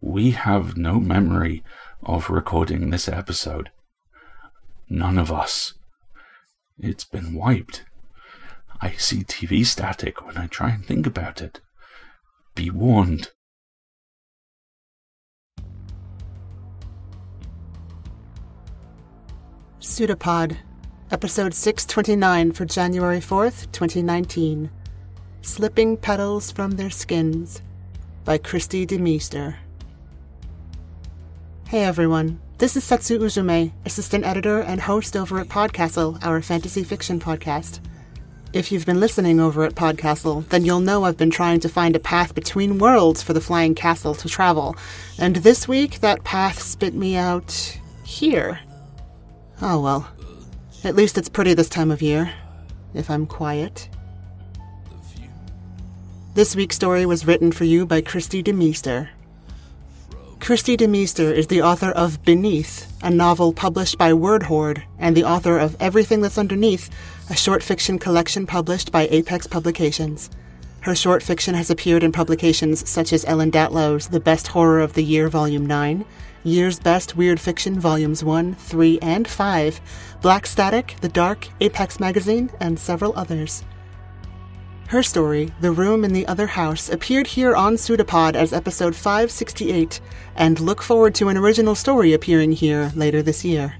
We have no memory of recording this episode. None of us. It's been wiped. I see TV static when I try and think about it. Be warned. PseudoPod, episode 629 for January 4th, 2019. Slipping Petals from Their Skins by Christy DeMeester. Hey everyone, this is Setsu Uzume, assistant editor and host over at Podcastle, our fantasy fiction podcast. If you've been listening over at Podcastle, then you'll know I've been trying to find a path between worlds for the flying castle to travel, and this week that path spit me out here. Oh well, at least it's pretty this time of year, if I'm quiet. This week's story was written for you by Christy DeMeester. Christy DeMeester is the author of Beneath, a novel published by Word Horde, and the author of Everything That's Underneath, a short fiction collection published by Apex Publications. Her short fiction has appeared in publications such as Ellen Datlow's The Best Horror of the Year Volume 9, Year's Best Weird Fiction Volumes 1, 3, and 5, Black Static, The Dark, Apex Magazine, and several others. Her story, The Room in the Other House, appeared here on PseudoPod as episode 568, and look forward to an original story appearing here later this year.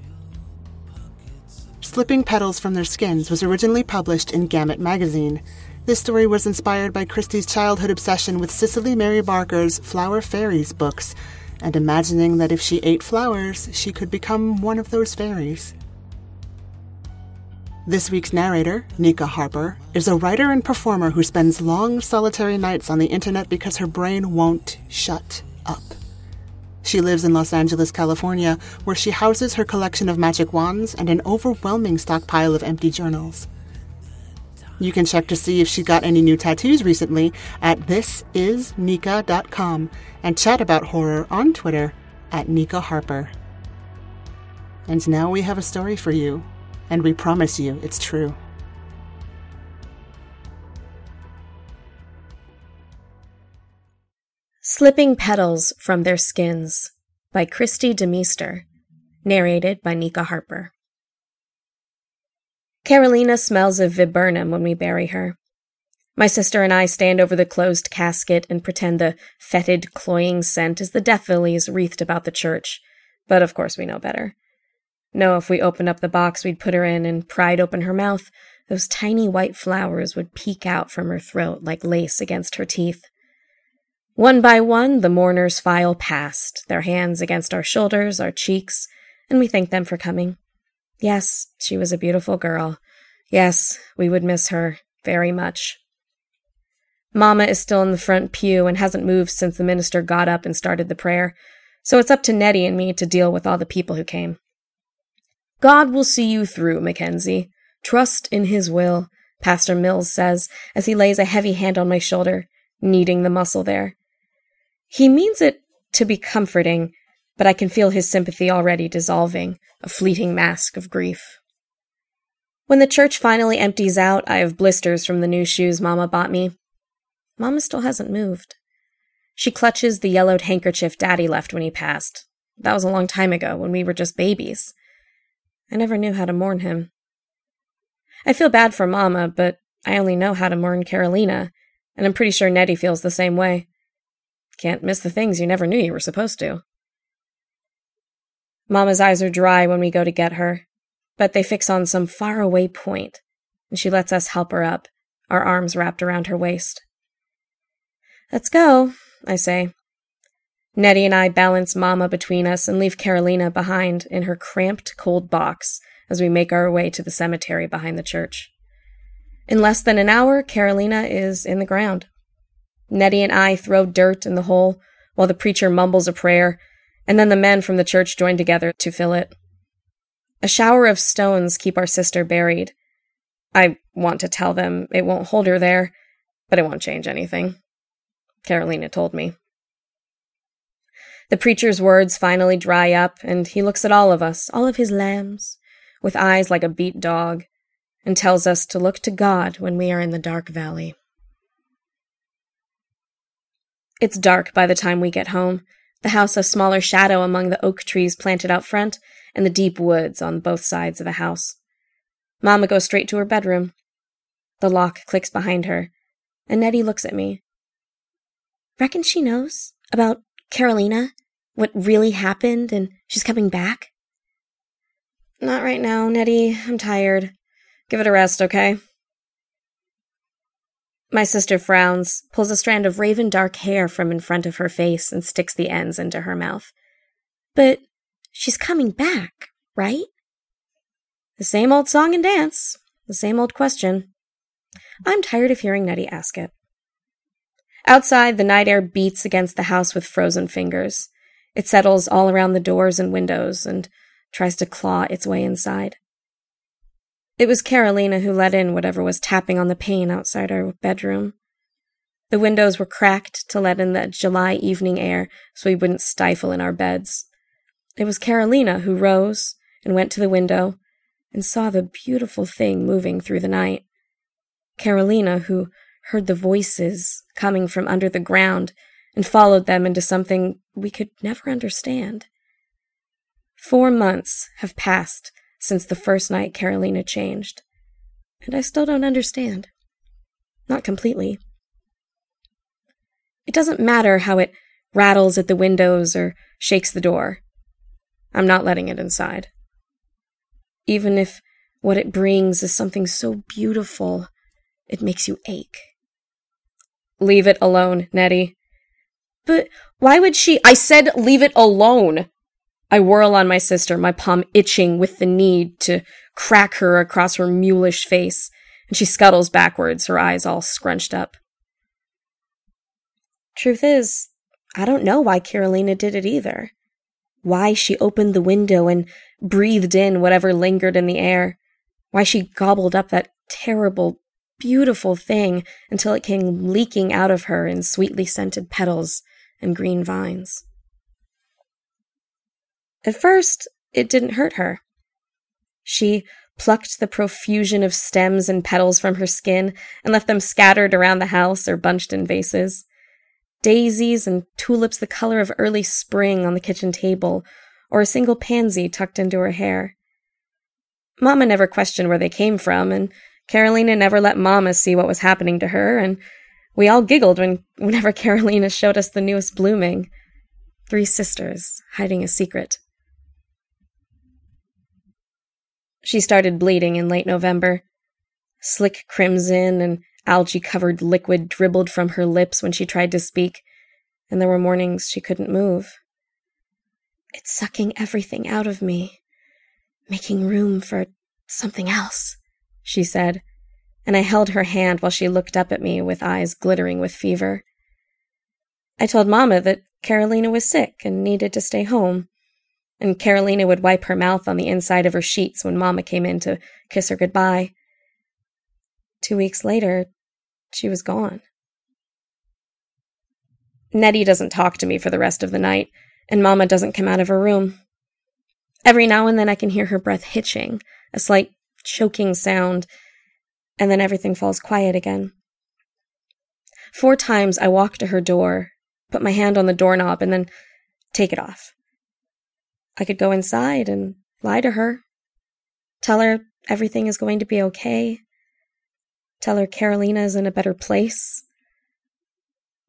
Slipping Petals from Their Skins was originally published in Gamut magazine. This story was inspired by Christy's childhood obsession with Cicely Mary Barker's Flower Fairies books, and imagining that if she ate flowers, she could become one of those fairies. This week's narrator, Nika Harper, is a writer and performer who spends long, solitary nights on the internet because her brain won't shut up. She lives in Los Angeles, California, where she houses her collection of magic wands and an overwhelming stockpile of empty journals. You can check to see if she got any new tattoos recently at thisisnika.com and chat about horror on Twitter at Nika Harper. And now we have a story for you. And we promise you it's true. Slipping Petals from Their Skins by Christy DeMeester, narrated by Nika Harper. Carolina smells of viburnum when we bury her. My sister and I stand over the closed casket and pretend the fetid, cloying scent is the death lilies wreathed about the church, but of course we know better. No, if we opened up the box we'd put her in and pried open her mouth, those tiny white flowers would peek out from her throat like lace against her teeth. One by one, the mourners file past, their hands against our shoulders, our cheeks, and we thank them for coming. Yes, she was a beautiful girl. Yes, we would miss her very much. Mama is still in the front pew and hasn't moved since the minister got up and started the prayer, so it's up to Nettie and me to deal with all the people who came. God will see you through, Mackenzie. Trust in his will, Pastor Mills says, as he lays a heavy hand on my shoulder, kneading the muscle there. He means it to be comforting, but I can feel his sympathy already dissolving, a fleeting mask of grief. When the church finally empties out, I have blisters from the new shoes Mama bought me. Mama still hasn't moved. She clutches the yellowed handkerchief Daddy left when he passed. That was a long time ago, when we were just babies. I never knew how to mourn him. I feel bad for Mama, but I only know how to mourn Carolina, and I'm pretty sure Nettie feels the same way. Can't miss the things you never knew you were supposed to. Mama's eyes are dry when we go to get her, but they fix on some faraway point, and she lets us help her up, our arms wrapped around her waist. Let's go, I say. Nettie and I balance Mama between us and leave Carolina behind in her cramped, cold box as we make our way to the cemetery behind the church. In less than an hour, Carolina is in the ground. Nettie and I throw dirt in the hole while the preacher mumbles a prayer, and then the men from the church join together to fill it. A shower of stones keep our sister buried. I want to tell them it won't hold her there, but it won't change anything. Carolina told me. The preacher's words finally dry up, and he looks at all of us, all of his lambs, with eyes like a beat dog, and tells us to look to God when we are in the dark valley. It's dark by the time we get home. the house a smaller shadow among the oak trees planted out front and the deep woods on both sides of the house. Mama goes straight to her bedroom. The lock clicks behind her, and Nettie looks at me. Reckon she knows about Carolina? What really happened and she's coming back? Not right now, Nettie. I'm tired. Give it a rest, okay? My sister frowns, pulls a strand of raven dark hair from in front of her face and sticks the ends into her mouth. But she's coming back, right? The same old song and dance. The same old question. I'm tired of hearing Nettie ask it. Outside, the night air beats against the house with frozen fingers. It settles all around the doors and windows and tries to claw its way inside. It was Carolina who let in whatever was tapping on the pane outside our bedroom. The windows were cracked to let in the July evening air so we wouldn't stifle in our beds. It was Carolina who rose and went to the window and saw the beautiful thing moving through the night. Carolina who heard the voices coming from under the ground and followed them into something we could never understand. 4 months have passed since the first night Carolina changed, and I still don't understand. Not completely. It doesn't matter how it rattles at the windows or shakes the door. I'm not letting it inside. Even if what it brings is something so beautiful, it makes you ache. Leave it alone, Nettie. But why would she— I said leave it alone! I whirl on my sister, my palm itching with the need to crack her across her mulish face, and she scuttles backwards, her eyes all scrunched up. Truth is, I don't know why Carolina did it either. Why she opened the window and breathed in whatever lingered in the air. Why she gobbled up that terrible, beautiful thing until it came leaking out of her in sweetly scented petals and green vines. At first, it didn't hurt her. She plucked the profusion of stems and petals from her skin and left them scattered around the house or bunched in vases. Daisies and tulips the color of early spring on the kitchen table, or a single pansy tucked into her hair. Mama never questioned where they came from, and Carolina never let Mama see what was happening to her, and we all giggled whenever Carolina showed us the newest blooming. 3 sisters hiding a secret. She started bleeding in late November. Slick crimson and algae-covered liquid dribbled from her lips when she tried to speak, and there were mornings she couldn't move. It's sucking everything out of me, making room for something else, she said, and I held her hand while she looked up at me with eyes glittering with fever. I told Mama that Carolina was sick and needed to stay home, and Carolina would wipe her mouth on the inside of her sheets when Mama came in to kiss her goodbye. 2 weeks later, she was gone. Nettie doesn't talk to me for the rest of the night, and Mama doesn't come out of her room. Every now and then I can hear her breath hitching, a slight choking sound, and then everything falls quiet again. 4 times I walk to her door, put my hand on the doorknob, and then take it off. I could go inside and lie to her, tell her everything is going to be okay, tell her Carolina is in a better place.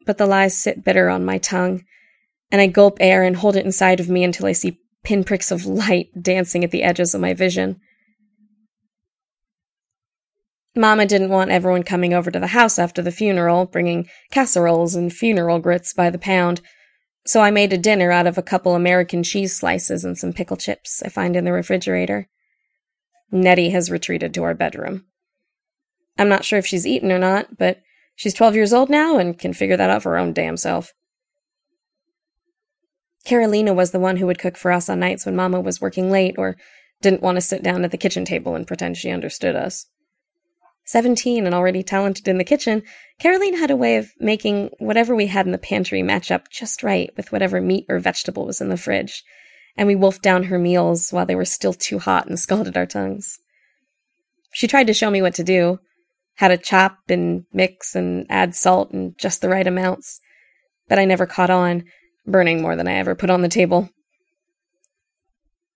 But the lies sit bitter on my tongue, and I gulp air and hold it inside of me until I see pinpricks of light dancing at the edges of my vision. Mama didn't want everyone coming over to the house after the funeral, bringing casseroles and funeral grits by the pound, so I made a dinner out of a couple American cheese slices and some pickle chips I find in the refrigerator. Nettie has retreated to our bedroom. I'm not sure if she's eaten or not, but she's 12 years old now and can figure that out for her own damn self. Carolina was the one who would cook for us on nights when Mama was working late or didn't want to sit down at the kitchen table and pretend she understood us. 17 and already talented in the kitchen, Carolina had a way of making whatever we had in the pantry match up just right with whatever meat or vegetable was in the fridge, and we wolfed down her meals while they were still too hot and scalded our tongues. She tried to show me what to do, how to chop and mix and add salt in just the right amounts, but I never caught on, burning more than I ever put on the table.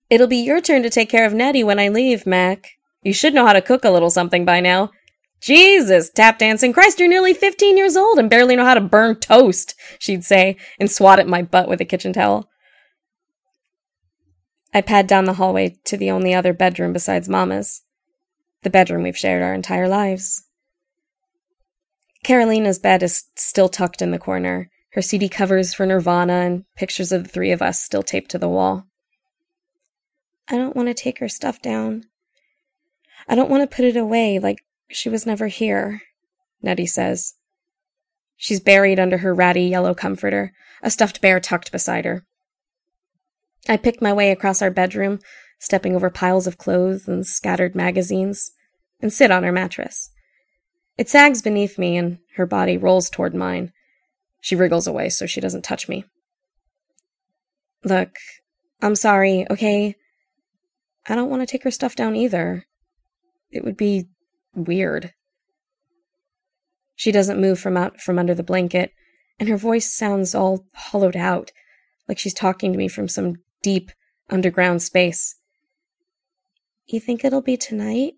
It'll be your turn to take care of Nettie when I leave, Mac. You should know how to cook a little something by now. Jesus, tap dancing Christ, you're nearly 15 years old and barely know how to burn toast, she'd say, and swat at my butt with a kitchen towel. I pad down the hallway to the only other bedroom besides Mama's. The bedroom we've shared our entire lives. Carolina's bed is still tucked in the corner, her CD covers for Nirvana and pictures of the three of us still taped to the wall. I don't want to take her stuff down. I don't want to put it away like she was never here, Nettie says. She's buried under her ratty yellow comforter, a stuffed bear tucked beside her. I pick my way across our bedroom, stepping over piles of clothes and scattered magazines, and sit on her mattress. It sags beneath me, and her body rolls toward mine. She wriggles away so she doesn't touch me. Look, I'm sorry, okay? I don't want to take her stuff down either. It would be weird. She doesn't move from under the blanket, and her voice sounds all hollowed out, like she's talking to me from some deep, underground space. You think it'll be tonight?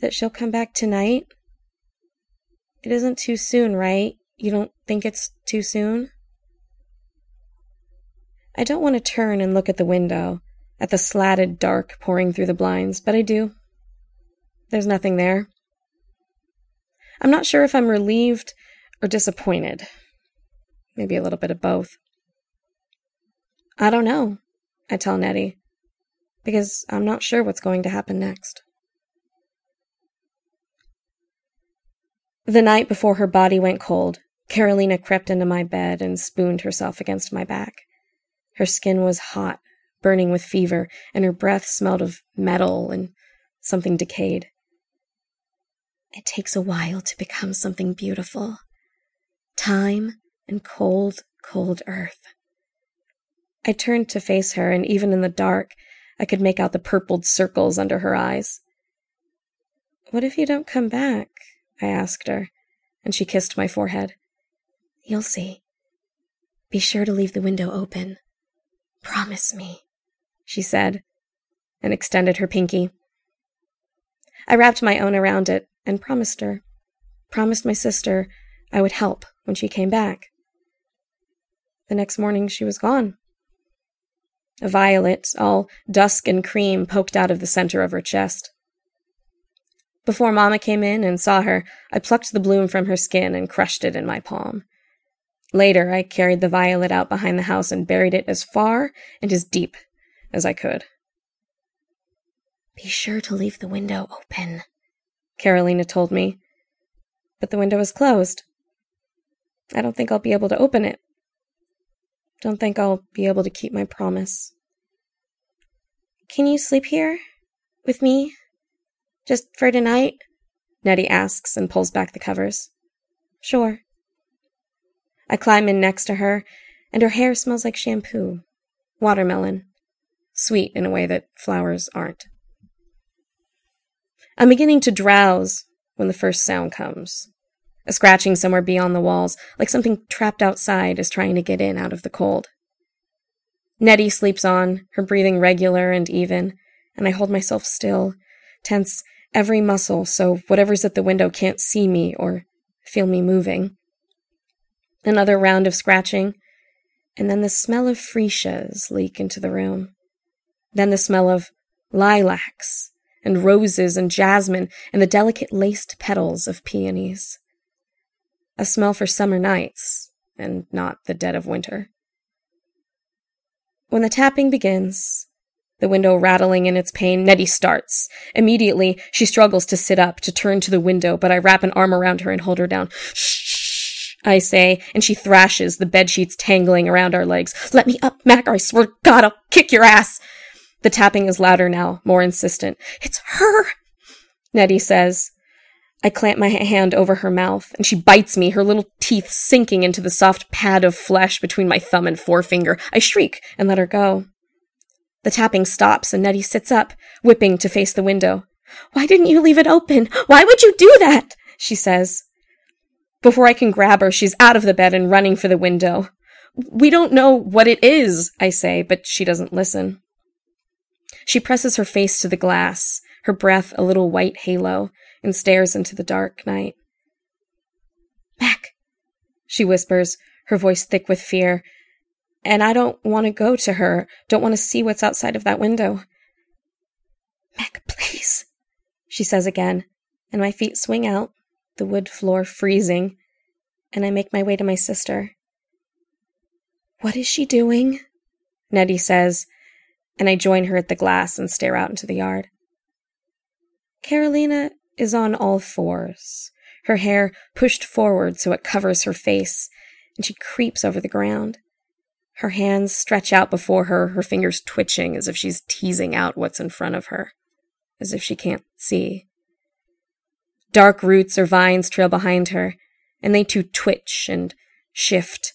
That she'll come back tonight? It isn't too soon, right? You don't think it's too soon? I don't want to turn and look at the window, at the slatted dark pouring through the blinds, but I do. There's nothing there. I'm not sure if I'm relieved or disappointed. Maybe a little bit of both. I don't know, I tell Nettie, because I'm not sure what's going to happen next. The night before her body went cold, Carolina crept into my bed and spooned herself against my back. Her skin was hot, burning with fever, and her breath smelled of metal and something decayed. It takes a while to become something beautiful. Time and cold, cold earth. I turned to face her, and even in the dark, I could make out the purpled circles under her eyes. What if you don't come back? I asked her, and she kissed my forehead. You'll see. Be sure to leave the window open. Promise me, she said, and extended her pinky. I wrapped my own around it and promised her, promised my sister I would help when she came back. The next morning she was gone. A violet, all dusk and cream, poked out of the center of her chest. Before Mama came in and saw her, I plucked the bloom from her skin and crushed it in my palm. Later, I carried the violet out behind the house and buried it as far and as deep as I could. Be sure to leave the window open, Carolina told me. But the window is closed. I don't think I'll be able to open it. Don't think I'll be able to keep my promise. Can you sleep here? With me? Just for tonight? Nettie asks and pulls back the covers. Sure. I climb in next to her, and her hair smells like shampoo. Watermelon. Sweet in a way that flowers aren't. I'm beginning to drowse when the first sound comes. A scratching somewhere beyond the walls, like something trapped outside is trying to get in out of the cold. Nettie sleeps on, her breathing regular and even, and I hold myself still, tense every muscle so whatever's at the window can't see me or feel me moving. Another round of scratching, and then the smell of freesias leak into the room. Then the smell of lilacs and roses and jasmine and the delicate laced petals of peonies. A smell for summer nights, and not the dead of winter. When the tapping begins, the window rattling in its pain, Nettie starts. Immediately, she struggles to sit up, to turn to the window, but I wrap an arm around her and hold her down. Shh, I say, and she thrashes, the bedsheets tangling around our legs. Let me up, Mac, or I swear to God, I'll kick your ass. The tapping is louder now, more insistent. It's her, Nettie says. I clamp my hand over her mouth, and she bites me, her little teeth sinking into the soft pad of flesh between my thumb and forefinger. I shriek and let her go. The tapping stops, and Nettie sits up, whipping to face the window. Why didn't you leave it open? Why would you do that? She says. Before I can grab her, she's out of the bed and running for the window. We don't know what it is, I say, but she doesn't listen. She presses her face to the glass, her breath a little white halo, and stares into the dark night. Mac, she whispers, her voice thick with fear, and I don't want to go to her, don't want to see what's outside of that window. Mac, please, she says again, and my feet swing out, the wood floor freezing, and I make my way to my sister. What is she doing? Nettie says, and I join her at the glass and stare out into the yard. Carolina is on all fours, her hair pushed forward so it covers her face, and she creeps over the ground. Her hands stretch out before her, her fingers twitching as if she's teasing out what's in front of her, as if she can't see. Dark roots or vines trail behind her, and they too twitch and shift.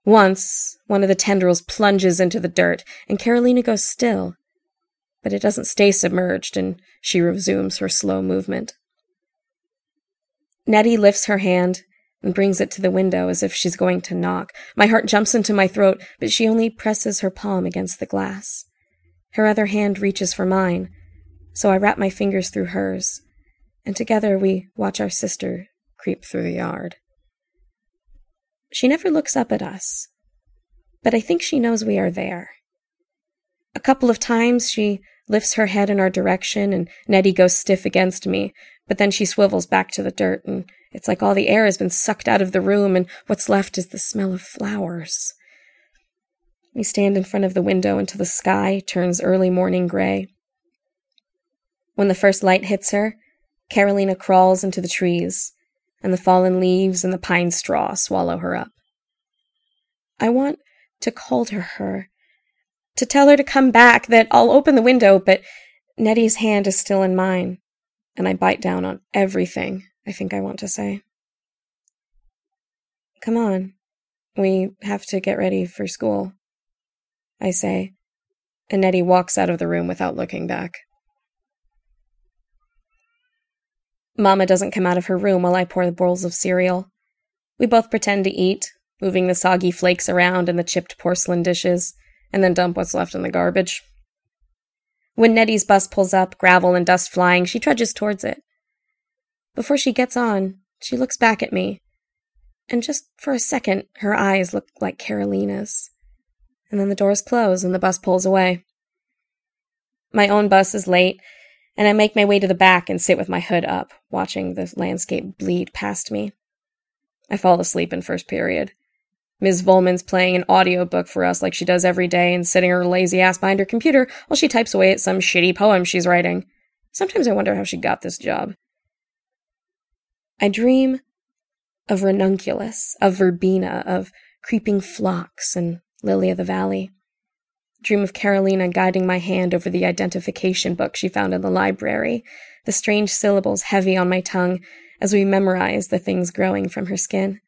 Once, one of the tendrils plunges into the dirt, and Carolina goes still, but it doesn't stay submerged, and she resumes her slow movement. Nettie lifts her hand and brings it to the window as if she's going to knock. My heart jumps into my throat, but she only presses her palm against the glass. Her other hand reaches for mine, so I wrap my fingers through hers, and together we watch our sister creep through the yard. She never looks up at us, but I think she knows we are there. A couple of times she lifts her head in our direction, and Nettie goes stiff against me, but then she swivels back to the dirt, and it's like all the air has been sucked out of the room, and what's left is the smell of flowers. We stand in front of the window until the sky turns early morning gray. When the first light hits her, Carolina crawls into the trees, and the fallen leaves and the pine straw swallow her up. I want to call to her, to tell her to come back, that I'll open the window, but Nettie's hand is still in mine, and I bite down on everything I think I want to say. Come on, we have to get ready for school, I say, and Nettie walks out of the room without looking back. Mama doesn't come out of her room while I pour the bowls of cereal. We both pretend to eat, moving the soggy flakes around in the chipped porcelain dishes, and then dump what's left in the garbage. When Nettie's bus pulls up, gravel and dust flying, she trudges towards it. Before she gets on, she looks back at me, and just for a second, her eyes look like Carolina's. And then the doors close and the bus pulls away. My own bus is late, and I make my way to the back and sit with my hood up, watching the landscape bleed past me. I fall asleep in first period. Ms. Volman's playing an audiobook for us like she does every day and sitting her lazy ass behind her computer while she types away at some shitty poem she's writing. Sometimes I wonder how she got this job. I dream of ranunculus, of verbena, of creeping phlox and lily of the valley. Dream of Carolina guiding my hand over the identification book she found in the library, the strange syllables heavy on my tongue as we memorize the things growing from her skin.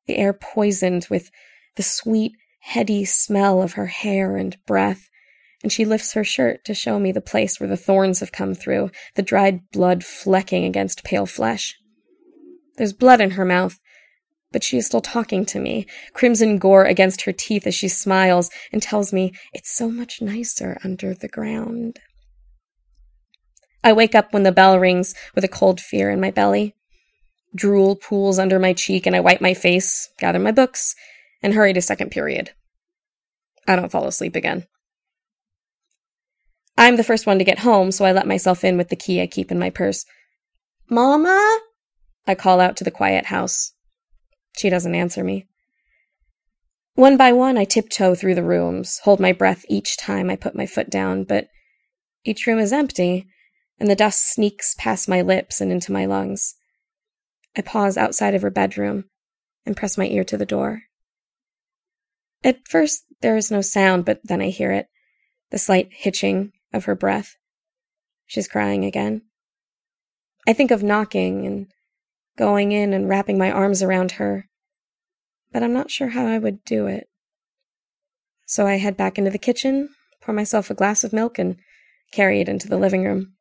The air poisoned with the sweet, heady smell of her hair and breath, and she lifts her shirt to show me the place where the thorns have come through, the dried blood flecking against pale flesh. There's blood in her mouth, but she is still talking to me, crimson gore against her teeth as she smiles and tells me it's so much nicer under the ground. I wake up when the bell rings with a cold fear in my belly. Drool pools under my cheek and I wipe my face, gather my books, and hurry to second period. I don't fall asleep again. I'm the first one to get home, so I let myself in with the key I keep in my purse. Mama? I call out to the quiet house. She doesn't answer me. One by one, I tiptoe through the rooms, hold my breath each time I put my foot down, but each room is empty, and the dust sneaks past my lips and into my lungs. I pause outside of her bedroom and press my ear to the door. At first, there is no sound, but then I hear it, the slight hitching of her breath. She's crying again. I think of knocking and going in and wrapping my arms around her, but I'm not sure how I would do it. So I head back into the kitchen, pour myself a glass of milk, and carry it into the living room.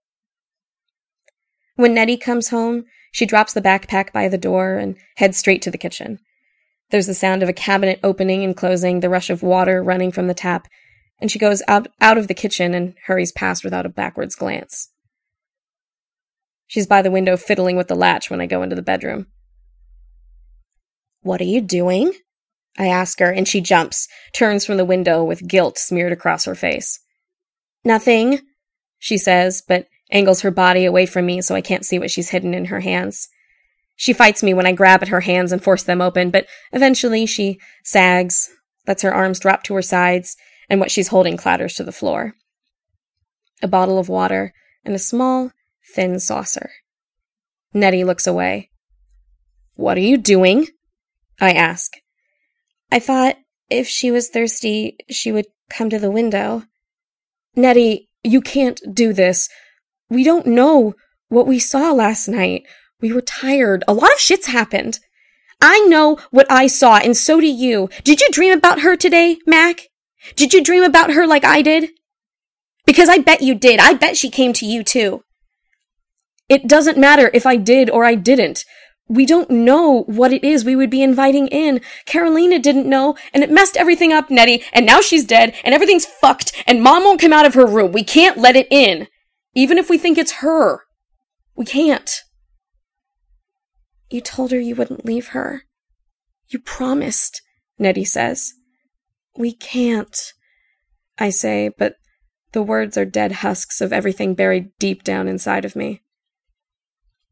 When Nettie comes home, she drops the backpack by the door and heads straight to the kitchen. There's the sound of a cabinet opening and closing, the rush of water running from the tap, and she goes out of the kitchen and hurries past without a backwards glance. She's by the window fiddling with the latch when I go into the bedroom. "What are you doing?" I ask her, and she jumps, turns from the window with guilt smeared across her face. "Nothing," she says, but angles her body away from me so I can't see what she's hidden in her hands. She fights me when I grab at her hands and force them open, but eventually she sags, lets her arms drop to her sides, and what she's holding clatters to the floor. A bottle of water and a small, thin saucer. Nettie looks away. "What are you doing?" I ask. "I thought if she was thirsty, she would come to the window." "Nettie, you can't do this. We don't know what we saw last night. We were tired. A lot of shit's happened. I know what I saw, and so do you. Did you dream about her today, Mac? Did you dream about her like I did? Because I bet you did. I bet she came to you, too. It doesn't matter if I did or I didn't. We don't know what it is we would be inviting in. Carolina didn't know, and it messed everything up, Nettie, and now she's dead, and everything's fucked, and Mom won't come out of her room. We can't let it in. Even if we think it's her. We can't." "You told her you wouldn't leave her. You promised," Nettie says. "We can't," I say, but the words are dead husks of everything buried deep down inside of me.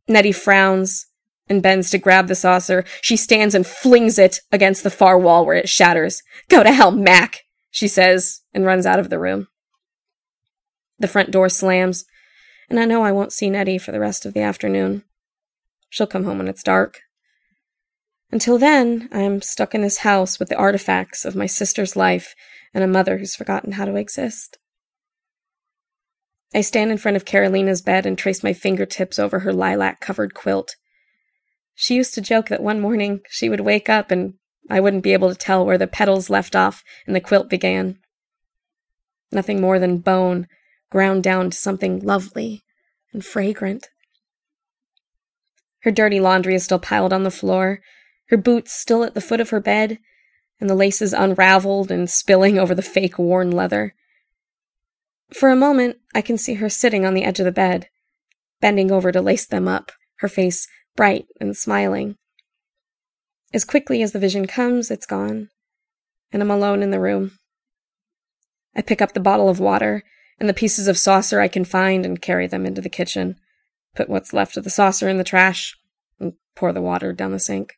Nettie frowns and bends to grab the saucer. She stands and flings it against the far wall where it shatters. "Go to hell, Mac," she says, and runs out of the room. The front door slams, and I know I won't see Nettie for the rest of the afternoon. She'll come home when it's dark. Until then, I'm stuck in this house with the artifacts of my sister's life and a mother who's forgotten how to exist. I stand in front of Carolina's bed and trace my fingertips over her lilac-covered quilt. She used to joke that one morning she would wake up and I wouldn't be able to tell where the petals left off and the quilt began. Nothing more than bone ground down to something lovely and fragrant. Her dirty laundry is still piled on the floor, her boots still at the foot of her bed, and the laces unraveled and spilling over the fake worn leather. For a moment, I can see her sitting on the edge of the bed, bending over to lace them up, her face bright and smiling. As quickly as the vision comes, it's gone, and I'm alone in the room. I pick up the bottle of water and the pieces of saucer I can find and carry them into the kitchen, put what's left of the saucer in the trash, and pour the water down the sink.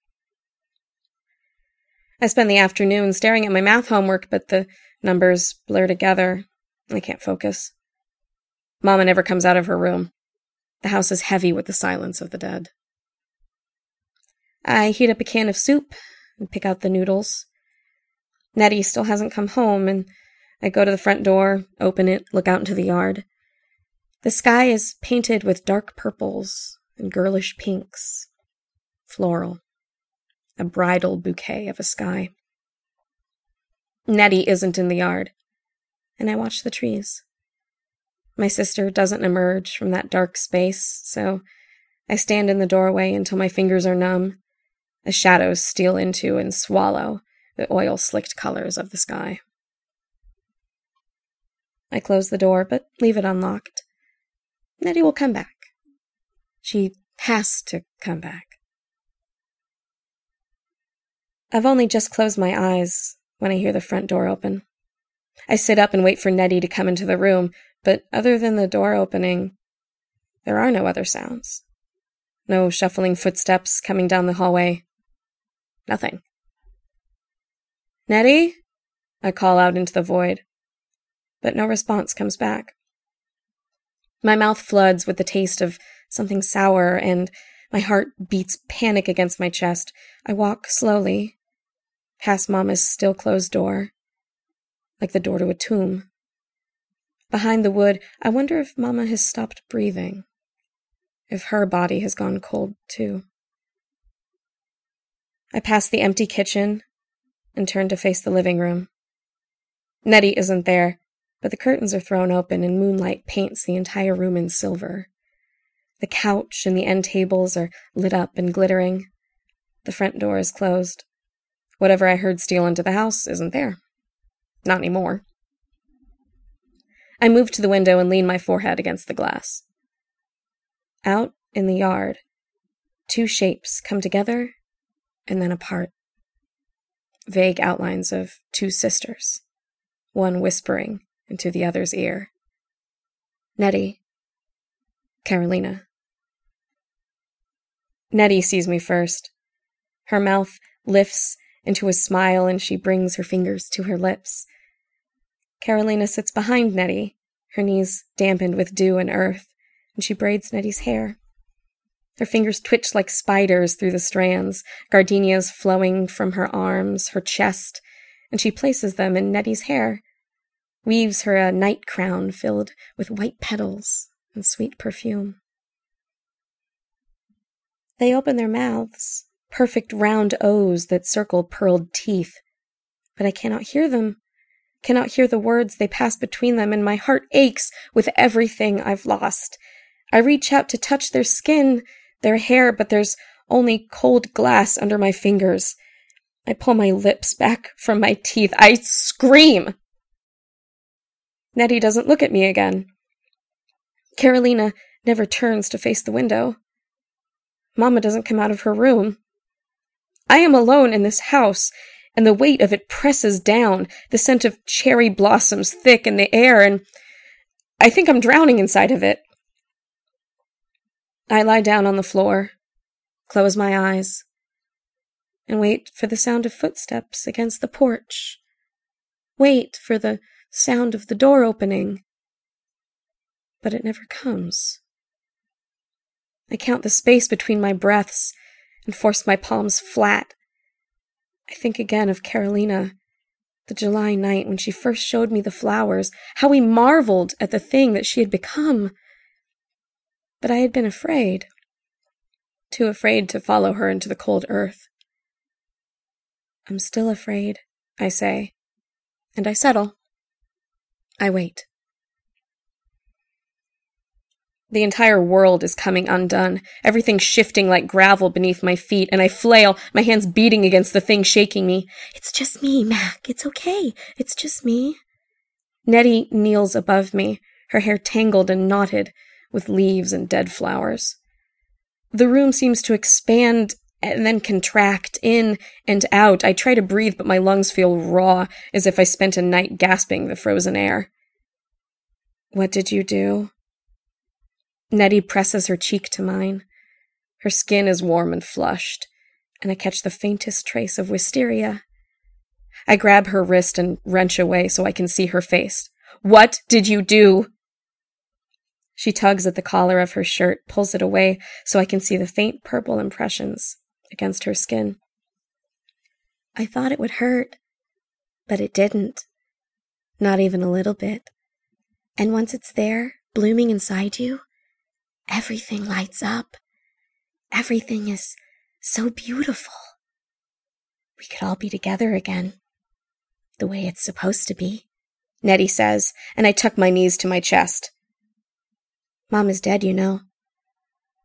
I spend the afternoon staring at my math homework, but the numbers blur together. I can't focus. Mama never comes out of her room. The house is heavy with the silence of the dead. I heat up a can of soup and pick out the noodles. Nettie still hasn't come home, and I go to the front door, open it, look out into the yard. The sky is painted with dark purples and girlish pinks. Floral. A bridal bouquet of a sky. Nettie isn't in the yard, and I watch the trees. My sister doesn't emerge from that dark space, so I stand in the doorway until my fingers are numb, as shadows steal into and swallow the oil-slicked colors of the sky. I close the door, but leave it unlocked. Nettie will come back. She has to come back. I've only just closed my eyes when I hear the front door open. I sit up and wait for Nettie to come into the room, but other than the door opening, there are no other sounds. No shuffling footsteps coming down the hallway. Nothing. "Nettie?" I call out into the void, but no response comes back. My mouth floods with the taste of something sour, and my heart beats panic against my chest. I walk slowly, past Mama's still-closed door, like the door to a tomb. Behind the wood, I wonder if Mama has stopped breathing, if her body has gone cold, too. I pass the empty kitchen and turn to face the living room. Nettie isn't there, but the curtains are thrown open and moonlight paints the entire room in silver. The couch and the end tables are lit up and glittering. The front door is closed. Whatever I heard steal into the house isn't there. Not anymore. I move to the window and lean my forehead against the glass. Out in the yard, two shapes come together and then apart. Vague outlines of two sisters, one whispering into the other's ear. Nettie. Carolina. Nettie sees me first. Her mouth lifts into a smile and she brings her fingers to her lips. Carolina sits behind Nettie, her knees dampened with dew and earth, and she braids Nettie's hair. Her fingers twitch like spiders through the strands, gardenias flowing from her arms, her chest, and she places them in Nettie's hair, weaves her a night crown filled with white petals and sweet perfume. They open their mouths, perfect round O's that circle pearled teeth, but I cannot hear them, cannot hear the words they pass between them, and my heart aches with everything I've lost. I reach out to touch their skin, their hair, but there's only cold glass under my fingers. I pull my lips back from my teeth. I scream. Nettie doesn't look at me again. Carolina never turns to face the window. Mama doesn't come out of her room. I am alone in this house, and the weight of it presses down, the scent of cherry blossoms thick in the air, and I think I'm drowning inside of it. I lie down on the floor, close my eyes, and wait for the sound of footsteps against the porch. Wait for the sound of the door opening. But it never comes. I count the space between my breaths and force my palms flat. I think again of Carolina, the July night when she first showed me the flowers, how we marveled at the thing that she had become. But I had been afraid, too afraid to follow her into the cold earth. I'm still afraid, I say, and I settle. I wait. The entire world is coming undone, everything shifting like gravel beneath my feet, and I flail, my hands beating against the thing shaking me. It's just me, Mac. It's okay. It's just me. Nettie kneels above me, her hair tangled and knotted with leaves and dead flowers. The room seems to expand and then contract in and out. I try to breathe, but my lungs feel raw, as if I spent a night gasping the frozen air. What did you do? Nettie presses her cheek to mine. Her skin is warm and flushed, and I catch the faintest trace of wisteria. I grab her wrist and wrench away so I can see her face. What did you do? She tugs at the collar of her shirt, pulls it away so I can see the faint purple impressions against her skin. I thought it would hurt, but it didn't. Not even a little bit. And once it's there, blooming inside you, everything lights up. Everything is so beautiful. We could all be together again, the way it's supposed to be, Nettie says, and I tuck my knees to my chest. Mom is dead, you know.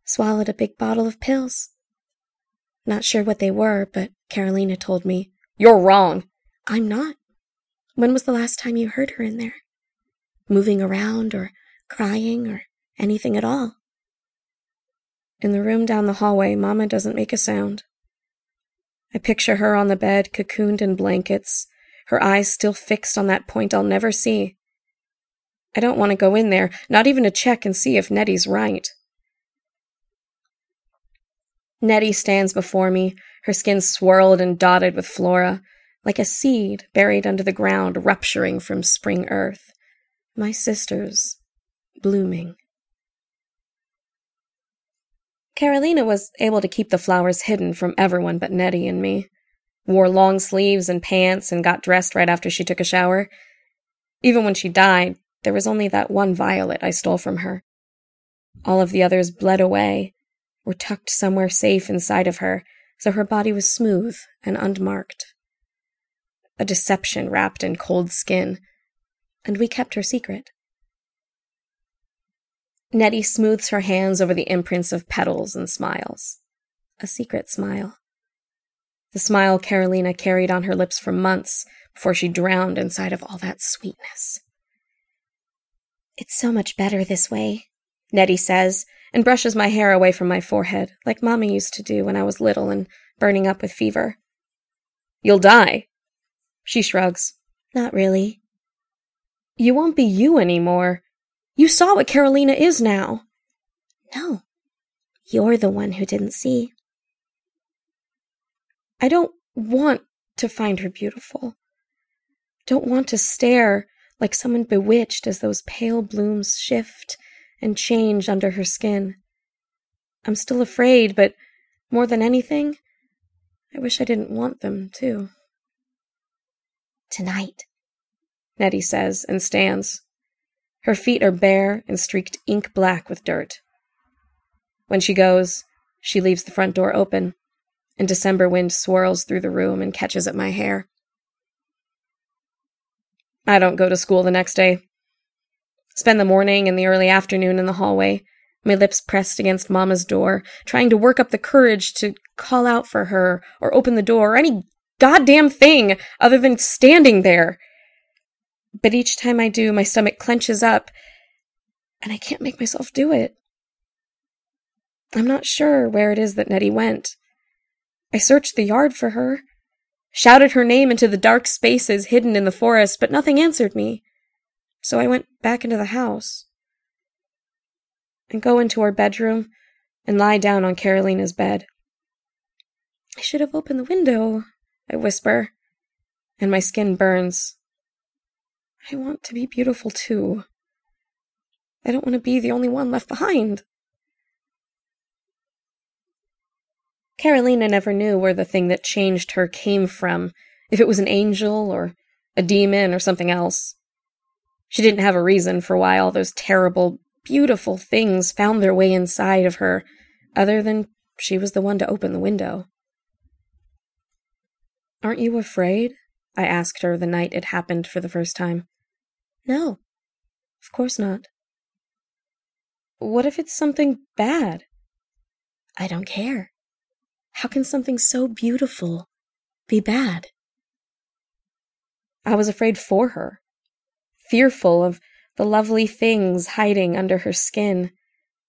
Swallowed a big bottle of pills. Not sure what they were, but Carolina told me. You're wrong. I'm not. When was the last time you heard her in there? Moving around or crying or anything at all? In the room down the hallway, Mama doesn't make a sound. I picture her on the bed, cocooned in blankets, her eyes still fixed on that point I'll never see. I don't want to go in there, not even to check and see if Nettie's right. Nettie stands before me, her skin swirled and dotted with flora, like a seed buried under the ground, rupturing from spring earth. My sisters, blooming. Carolina was able to keep the flowers hidden from everyone but Nettie and me. Wore long sleeves and pants and got dressed right after she took a shower. Even when she died, there was only that one violet I stole from her. All of the others bled away, were tucked somewhere safe inside of her, so her body was smooth and unmarked. A deception wrapped in cold skin, and we kept her secret. Nettie smooths her hands over the imprints of petals and smiles. A secret smile. the smile Carolina carried on her lips for months before she drowned inside of all that sweetness. "It's so much better this way," Nettie says, and brushes my hair away from my forehead, like Mama used to do when I was little and burning up with fever. "You'll die." She shrugs. "Not really." "You won't be you anymore. You saw what Carolina is now." "No, you're the one who didn't see." I don't want to find her beautiful. Don't want to stare like someone bewitched as those pale blooms shift and change under her skin. I'm still afraid, but more than anything, I wish I didn't want them to. "Tonight," Nettie says and stands. Her feet are bare and streaked ink black with dirt. When she goes, she leaves the front door open, and December wind swirls through the room and catches at my hair. I don't go to school the next day. Spend the morning and the early afternoon in the hallway, my lips pressed against Mama's door, trying to work up the courage to call out for her or open the door or any goddamn thing other than standing there. But each time I do, my stomach clenches up, and I can't make myself do it. I'm not sure where it is that Nettie went. I searched the yard for her, shouted her name into the dark spaces hidden in the forest, but nothing answered me. So I went back into the house and go into our bedroom and lie down on Carolina's bed. "I should have opened the window," I whisper, and my skin burns. I want to be beautiful too. I don't want to be the only one left behind. Carolina never knew where the thing that changed her came from, if it was an angel or a demon or something else. She didn't have a reason for why all those terrible, beautiful things found their way inside of her, other than she was the one to open the window. "Aren't you afraid?" I asked her the night it happened for the first time. "No, of course not." "What if it's something bad?" "I don't care. How can something so beautiful be bad?" I was afraid for her, fearful of the lovely things hiding under her skin,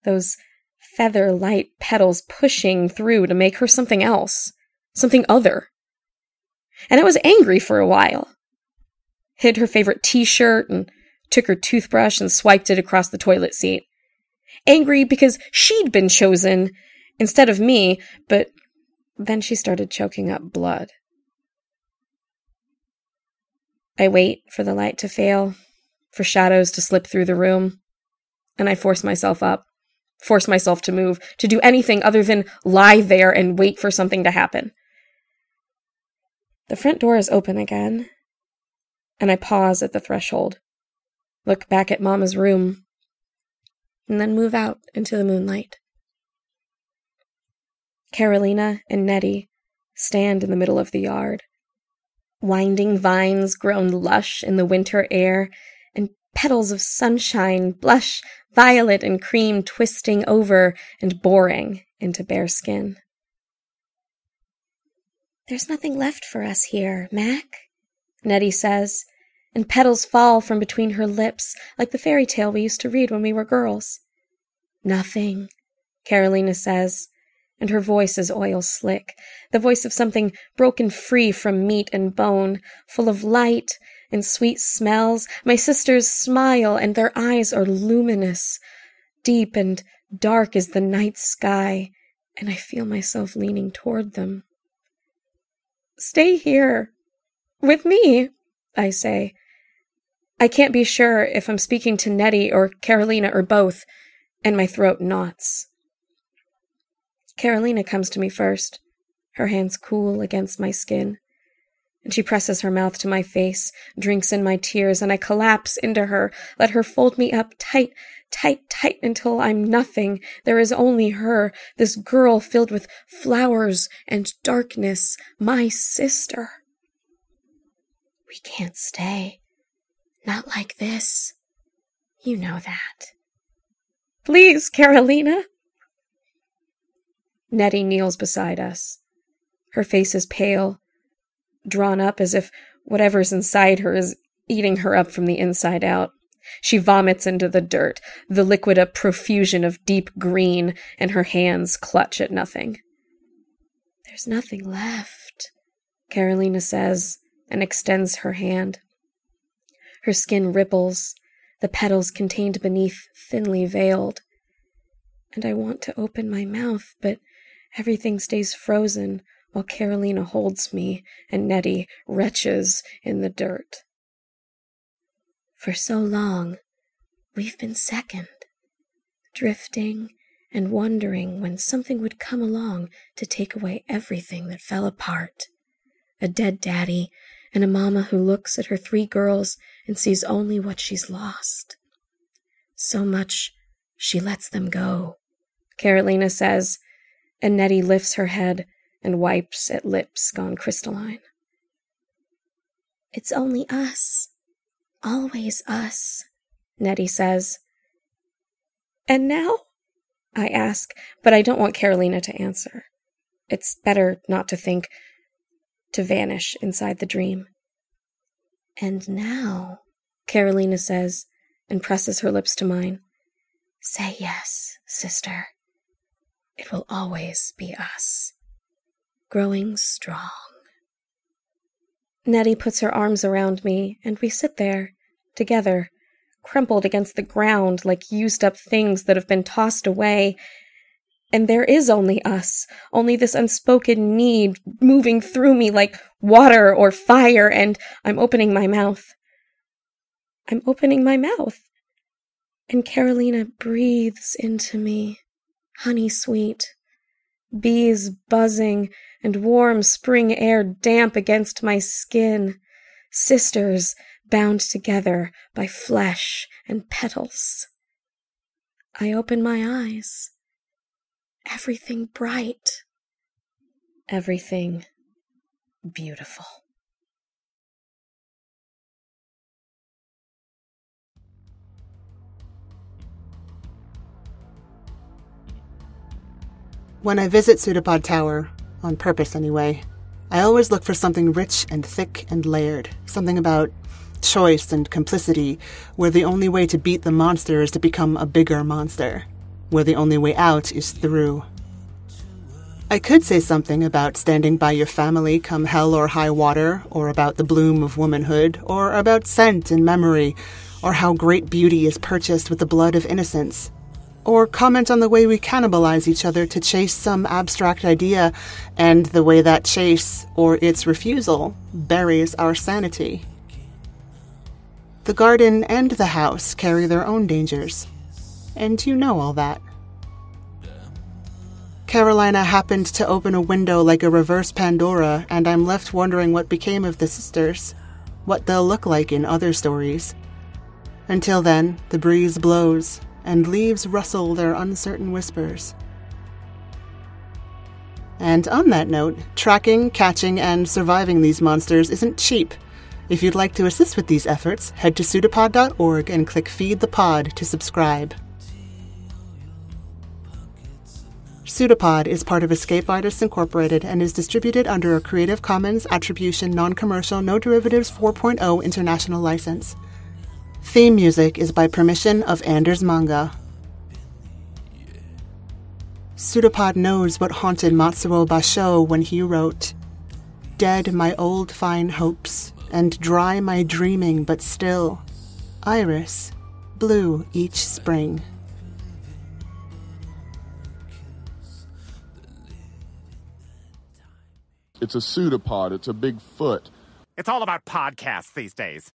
those feather-light petals pushing through to make her something else, something other. And I was angry for a while. Hid her favorite t-shirt and took her toothbrush and swiped it across the toilet seat. Angry because she'd been chosen instead of me, but then she started choking up blood. I wait for the light to fail, for shadows to slip through the room, and I force myself up, force myself to move, to do anything other than lie there and wait for something to happen. The front door is open again, and I pause at the threshold, look back at Mama's room, and then move out into the moonlight. Carolina and Nettie stand in the middle of the yard. Winding vines grown lush in the winter air, and petals of sunshine, blush, violet, and cream twisting over and boring into bare skin. "There's nothing left for us here, Mac," Nettie says, and petals fall from between her lips like the fairy tale we used to read when we were girls. "Nothing," Carolina says, and her voice is oil slick, the voice of something broken free from meat and bone, full of light and sweet smells. My sisters smile, and their eyes are luminous, deep and dark as the night sky, and I feel myself leaning toward them. "Stay here, with me," I say. I can't be sure if I'm speaking to Nettie or Carolina or both, and my throat knots. Carolina comes to me first, her hands cool against my skin, and she presses her mouth to my face, drinks in my tears, and I collapse into her, let her fold me up tight, tight, tight until I'm nothing. There is only her, this girl filled with flowers and darkness, my sister. "We can't stay. Not like this. You know that." "Please, Carolina." Nettie kneels beside us, Her face is pale, drawn up as if whatever's inside her is eating her up from the inside out. She vomits into the dirt, the liquid a profusion of deep green, and her hands clutch at nothing. "There's nothing left," Carolina says, and extends her hand. Her skin ripples, the petals contained beneath thinly veiled. And I want to open my mouth, but everything stays frozen while Carolina holds me and Nettie retches in the dirt. For so long, we've been second, drifting and wondering when something would come along to take away everything that fell apart. A dead daddy and a mama who looks at her 3 girls and sees only what she's lost. So much she lets them go, Carolina says, and Nettie lifts her head and wipes at lips gone crystalline. "It's only us. Always us," Nettie says. "And now?" I ask, but I don't want Carolina to answer. It's better not to think, to vanish inside the dream. "And now," Carolina says, and presses her lips to mine. "Say yes, sister. It will always be us. Growing strong." Nettie puts her arms around me, and we sit there, together, crumpled against the ground like used-up things that have been tossed away. And there is only us, only this unspoken need moving through me like water or fire, and I'm opening my mouth. I'm opening my mouth. And Carolina breathes into me, honey sweet, bees buzzing and warm spring air damp against my skin, sisters bound together by flesh and petals. I open my eyes. Everything bright. Everything beautiful. When I visit PseudoPod Tower, on purpose anyway, I always look for something rich and thick and layered, something about choice and complicity, where the only way to beat the monster is to become a bigger monster, where the only way out is through. I could say something about standing by your family come hell or high water, or about the bloom of womanhood, or about scent and memory, or how great beauty is purchased with the blood of innocence, or comment on the way we cannibalize each other to chase some abstract idea, and the way that chase, or its refusal, buries our sanity. The garden and the house carry their own dangers, and you know all that. Carolina happened to open a window like a reverse Pandora, and I'm left wondering what became of the sisters, what they'll look like in other stories. Until then, the breeze blows, and leaves rustle their uncertain whispers. And on that note, tracking, catching, and surviving these monsters isn't cheap. If you'd like to assist with these efforts, head to pseudopod.org and click Feed the Pod to subscribe. PseudoPod is part of Escape Artists Incorporated and is distributed under a Creative Commons Attribution Non-Commercial No Derivatives 4.0 international license. Theme music is by permission of Anders Manga. PseudoPod knows what haunted Matsuo Basho when he wrote, "Dead my old fine hopes, and dry my dreaming, but still, iris, blue each spring." It's a pseudopod. It's a big foot. It's all about podcasts these days.